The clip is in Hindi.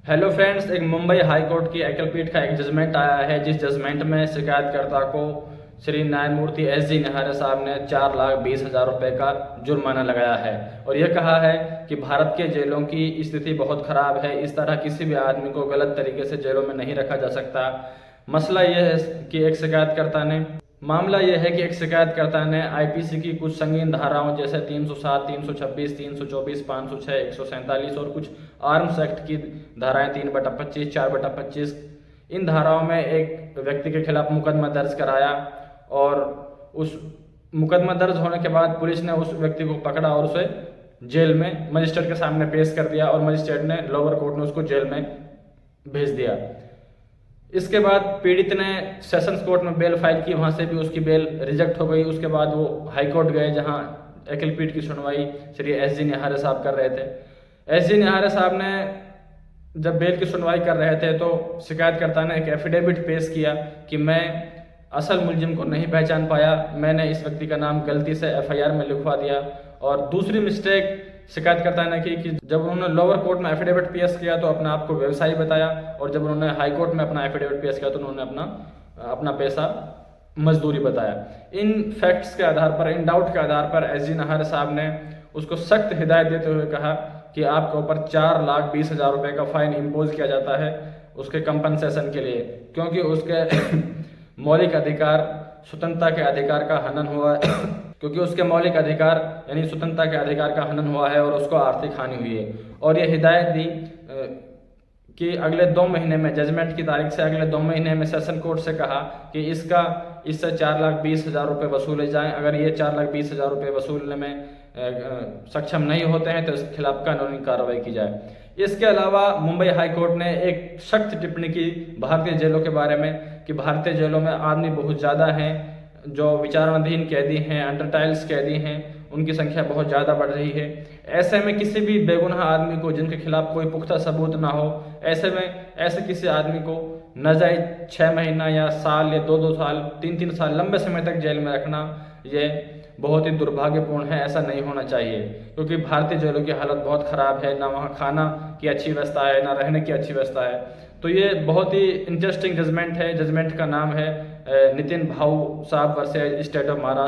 हेलो फ्रेंड्स, एक मुंबई हाई कोर्ट की एकलपीठ का एक जजमेंट आया है, जिस जजमेंट में शिकायतकर्ता को श्री न्यायमूर्ति एस जी निहारे साहब ने 4,20,000 रुपये का जुर्माना लगाया है और यह कहा है कि भारत के जेलों की स्थिति बहुत ख़राब है। इस तरह किसी भी आदमी को गलत तरीके से जेलों में नहीं रखा जा सकता। मसला यह है कि मामला यह है कि एक शिकायतकर्ता ने आईपीसी की कुछ संगीन धाराओं जैसे 307, 326, 324, 506, 147 और कुछ आर्म्स एक्ट की धाराएं 3/25, 4/25, इन धाराओं में एक व्यक्ति के खिलाफ मुकदमा दर्ज कराया और उस मुकदमा दर्ज होने के बाद पुलिस ने उस व्यक्ति को पकड़ा और उसे जेल में मजिस्ट्रेट के सामने पेश कर दिया और मजिस्ट्रेट ने, लोअर कोर्ट ने उसको जेल में भेज दिया। इसके बाद पीड़ित ने सेशंस कोर्ट में बेल फाइल की, वहाँ से भी उसकी बेल रिजेक्ट हो गई। उसके बाद वो हाई कोर्ट गए, जहाँ एकलपीठ की सुनवाई श्री एस जी निहारे साहब कर रहे थे। एस जी निहारे साहब ने जब बेल की सुनवाई कर रहे थे तो शिकायतकर्ता ने एक एफिडेविट पेश किया कि मैं असल मुलजिम को नहीं पहचान पाया, मैंने इस व्यक्ति का नाम गलती से एफआईआर में लिखवा दिया। और दूसरी मिस्टेक शिकायतकर्ता ने की कि जब उन्होंने लोअर कोर्ट में एफिडेविट पेश किया तो अपने आप को व्यवसायी बताया और जब उन्होंने हाई कोर्ट में अपना एफिडेविट पेश किया तो उन्होंने अपना पैसा मजदूरी बताया। इन फैक्ट्स के आधार पर, इन डाउट के आधार पर एस जी निहारे साहब ने उसको सख्त हिदायत देते हुए कहा कि आपके ऊपर 4,20,000 रुपये का फाइन इम्पोज किया जाता है उसके कंपनसेशन के लिए, क्योंकि उसके मौलिक अधिकार, स्वतंत्रता के अधिकार का हनन हुआ है क्योंकि उसके मौलिक अधिकार यानी स्वतंत्रता के अधिकार का हनन हुआ है और उसको आर्थिक हानि हुई है। और ये हिदायत दी कि अगले 2 महीने में, जजमेंट की तारीख से अगले 2 महीने में सेशन कोर्ट से कहा कि इससे 4,20,000 रुपये वसूले जाएं। अगर ये 4,20,000 रुपये वसूलने में सक्षम नहीं होते हैं तो इसके खिलाफ कानूनी कार्रवाई की जाए। इसके अलावा मुंबई हाई कोर्ट ने एक सख्त टिप्पणी की भारतीय जेलों के बारे में कि भारतीय जेलों में आदमी बहुत ज़्यादा हैं, जो विचाराधीन कैदी हैं, अंडर ट्रायल्स कैदी हैं, उनकी संख्या बहुत ज़्यादा बढ़ रही है। ऐसे में किसी भी बेगुनाह आदमी को, जिनके खिलाफ कोई पुख्ता सबूत ना हो, ऐसे किसी आदमी को नाजायज 6 महीना या साल या 2-2 साल, 3-3 साल लंबे समय तक जेल में रखना, ये बहुत ही दुर्भाग्यपूर्ण है। ऐसा नहीं होना चाहिए क्योंकि भारतीय जेलों की हालत बहुत ख़राब है, ना वहाँ खाना की अच्छी व्यवस्था है, ना रहने की अच्छी व्यवस्था है। तो ये बहुत ही इंटरेस्टिंग जजमेंट है। जजमेंट का नाम है नितिन भाऊ साहब वर्सेस स्टेट ऑफ महाराष्ट्र।